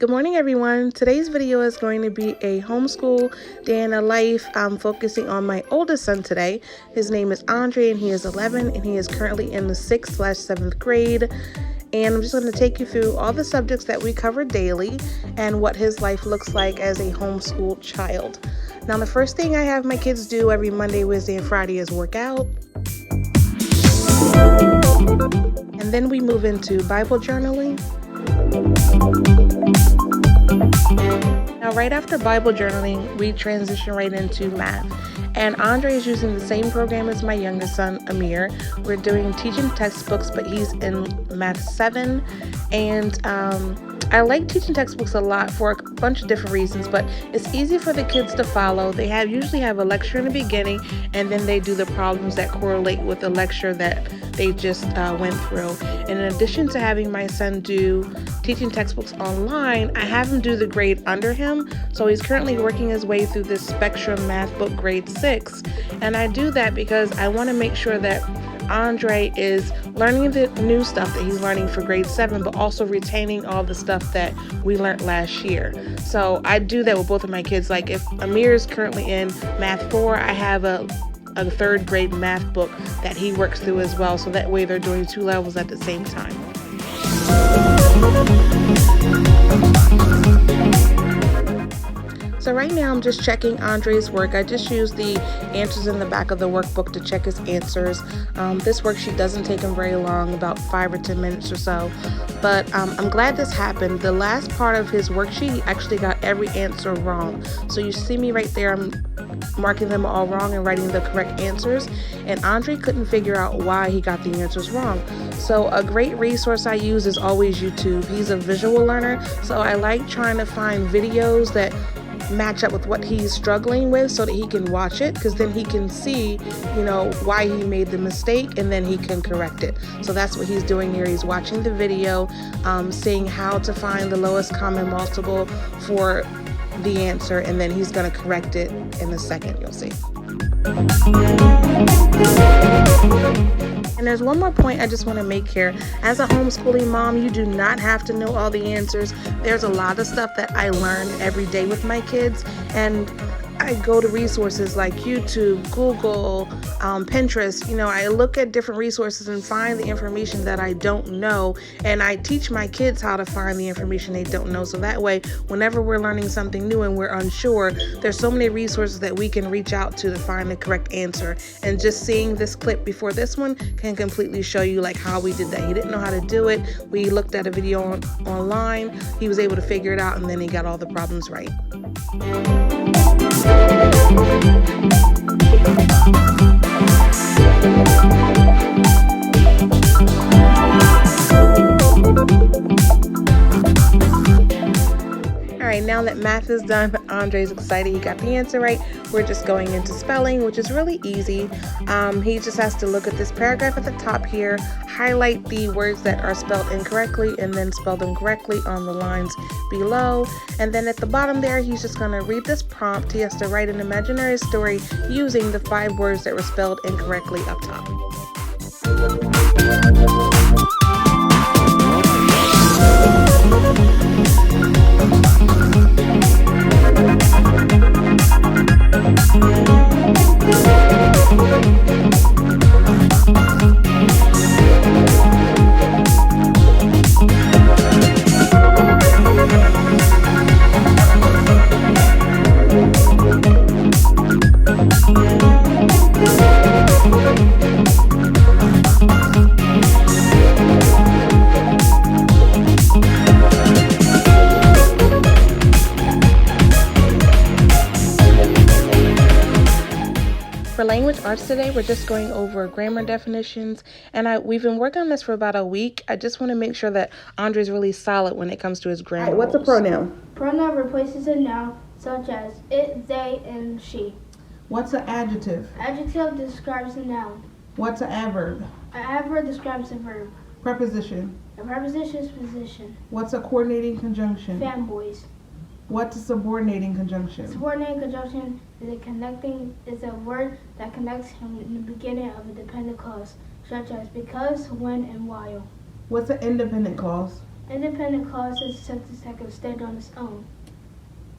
Good morning, everyone. Today's video is going to be a homeschool day in the life. I'm focusing on my oldest son today. His name is Andre and he is 11 and he is currently in the 6th/7th grade. And I'm just going to take you through all the subjects that we cover daily and what his life looks like as a homeschooled child. Now, the first thing I have my kids do every Monday, Wednesday, and Friday is work out. And then we move into Bible journaling. Now, right after Bible journaling, we transition right into math. And Andre is using the same program as my youngest son, Amir. We're doing teaching textbooks, but he's in Math 7. And I like teaching textbooks a lot for a bunch of different reasons, but it's easy for the kids to follow. They usually have a lecture in the beginning, and then they do the problems that correlate with the lecture that they just went through. And in addition to having my son do teaching textbooks online, I have him do the grade under him. So he's currently working his way through this Spectrum math book grade 6. And I do that because I want to make sure that Andre is learning the new stuff that he's learning for grade 7, but also retaining all the stuff that we learned last year. So I do that with both of my kids. Like if Amir is currently in Math 4, I have a 3rd grade math book that he works through as well. So that way they're doing 2 levels at the same time. So right now I'm just checking Andre's work. I just used the answers in the back of the workbook to check his answers. This worksheet doesn't take him very long, about 5 or 10 minutes or so. But I'm glad this happened. The last part of his worksheet, he actually got every answer wrong. So you see me right there, I'm marking them all wrong and writing the correct answers. And Andre couldn't figure out why he got the answers wrong. So a great resource I use is always YouTube. He's a visual learner, so I like trying to find videos that match up with what he's struggling with so that he can watch it, because then he can see, why he made the mistake and then he can correct it. So that's what he's doing here. He's watching the video, seeing how to find the lowest common multiple for the answer, and then he's going to correct it in a second. You'll see. And there's one more point I just want to make here. As a homeschooling mom, you do not have to know all the answers. There's a lot of stuff that I learn every day with my kids, and I go to resources like YouTube, Google, Pinterest. I look at different resources and find the information that I don't know, and I teach my kids how to find the information they don't know. So that way, whenever we're learning something new and we're unsure, there's so many resources that we can reach out to find the correct answer. And just seeing this clip before this one can completely show you like how we did that. He didn't know how to do it. We looked at a video online. He was able to figure it out, and then he got all the problems right. Alright, now that math is done, Andre's excited. He got the answer right. We're just going into spelling, which is really easy. He just has to look at this paragraph at the top here, highlight the words that are spelled incorrectly, and then spell them correctly on the lines below. And then at the bottom there, he's just going to read this prompt. He has to write an imaginary story using the 5 words that were spelled incorrectly up top. For language arts today, we're just going over grammar definitions, and we've been working on this for about a week. I just want to make sure that Andre's really solid when it comes to his grammar. What's a pronoun? Pronoun replaces a noun such as it, they, and she. What's an adjective? Adjective describes a noun. What's an adverb? An adverb describes a verb. Preposition. A preposition is position. What's a coordinating conjunction? Fanboys. What's a subordinating conjunction? Subordinating conjunction is a word that connects him in the beginning of a dependent clause, such as because, when, and while. What's an independent clause? Independent clause is a sentence that can stand on its own.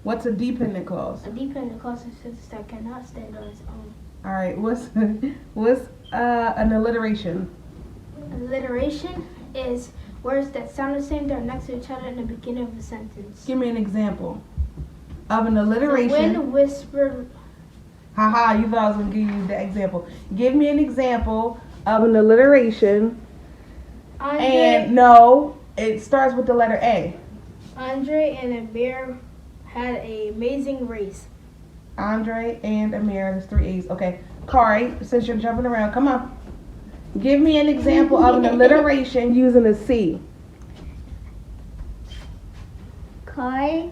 What's a dependent clause? A dependent clause is a sentence that cannot stand on its own. All right. What's an alliteration? Alliteration is words that sound the same that are next to each other in the beginning of a sentence. Give me an example of an The alliteration. wind whispered. Haha, you thought I was gonna give you the example. Give me an example of an alliteration. And no, it starts with the letter A. Andre and Amir had an amazing race. Andre and Amir, there's 3 A's. Okay. Kari, since you're jumping around, come on. Give me an example of an alliteration using a C. Kari.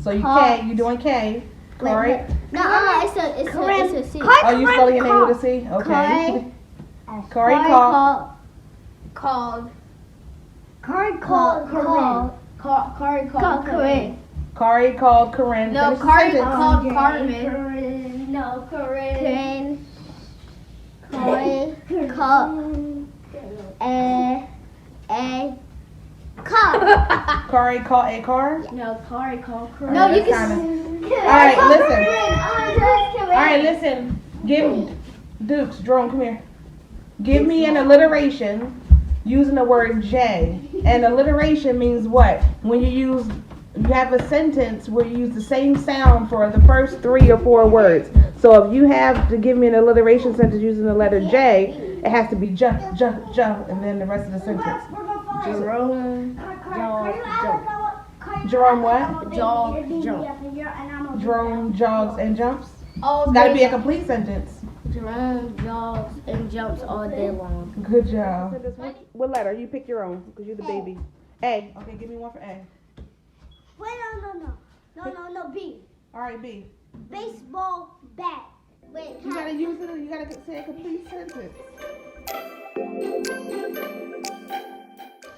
So you're doing K. Kari. No, it's a C. Oh, you spelling your name with a C? Okay. Kari called. Kari called Corinne. Kari called Corinne. No, Finish the Kari sentence. called Carmen. No, Corinne. Kari called a car. Kari called a car. No, Kari called Corinne. No, you That's can. All right, listen. Give Dukes, Jerome, come here. Give me an alliteration using the word J. And alliteration means what? When you have a sentence where you use the same sound for the first 3 or 4 words. So if you have to give me an alliteration sentence using the letter J, it has to be j, and then the rest of the sentence. Jerome, Jerome what? jump. Jerome jogs and jumps. All It's got to be day. a complete sentence. Jerome jogs and jumps all day long. Good job. What letter? You pick your own because you're the baby. A. Okay, give me one for A. Wait, no, B. All right, B. Baseball bat. Wait, You gotta use it. You gotta say a complete sentence.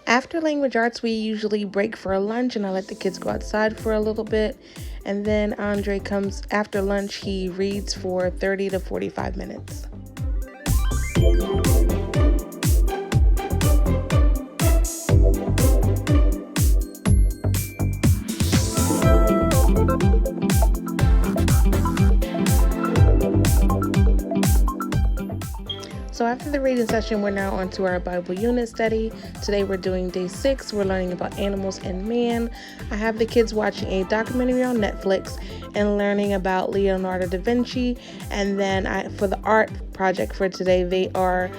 After language arts, we usually break for a lunch and I let the kids go outside for a little bit. And then Andre comes after lunch, he reads for 30 to 45 minutes. So after the reading session, we're now on to our Bible unit study. Today we're doing day 6. We're learning about animals and man. I have the kids watching a documentary on Netflix and learning about Leonardo da Vinci. And then for the art project for today, they are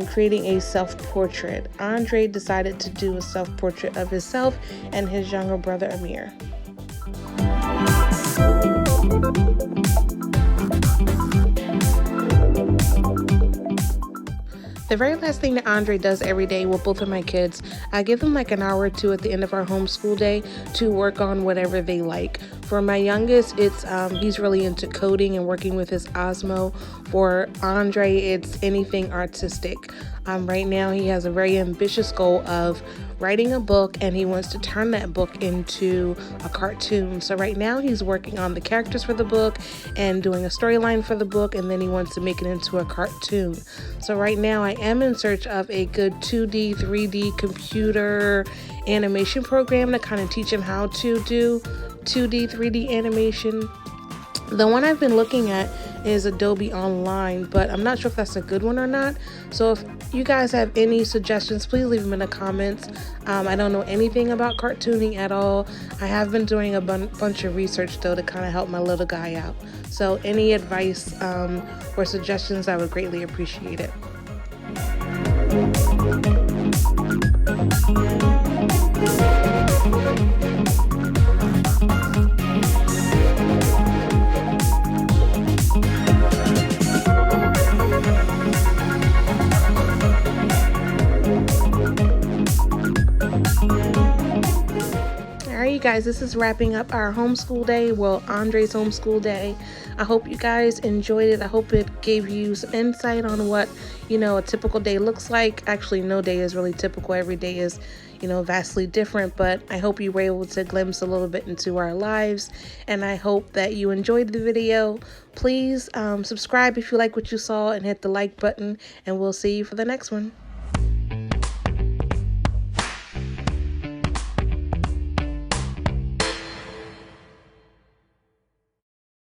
creating a self-portrait. Andre decided to do a self-portrait of himself and his younger brother Amir. The very last thing that Andre does every day with both of my kids, I give them like an hour or 2 at the end of our homeschool day to work on whatever they like. For my youngest, it's he's really into coding and working with his Osmo. For Andre, it's anything artistic. Right now, he has a very ambitious goal of writing a book, and he wants to turn that book into a cartoon. So right now, he's working on the characters for the book and doing a storyline for the book, and then he wants to make it into a cartoon. So right now, I am in search of a good 2D, 3D computer animation program to kind of teach him how to do 2D, 3D animation. The one I've been looking at is Adobe Online, but I'm not sure if that's a good one or not. So if you guys have any suggestions, please leave them in the comments. I don't know anything about cartooning at all. I have been doing a bunch of research though to kind of help my little guy out. So any advice or suggestions, I would greatly appreciate it. Alright, you guys, this is wrapping up our homeschool day. Well, Andre's homeschool day. I hope you guys enjoyed it. I hope it gave you some insight on what, a typical day looks like. Actually, no day is really typical. Every day is, vastly different. But I hope you were able to glimpse a little bit into our lives. And I hope that you enjoyed the video. Please subscribe if you like what you saw and hit the like button. And we'll see you for the next one.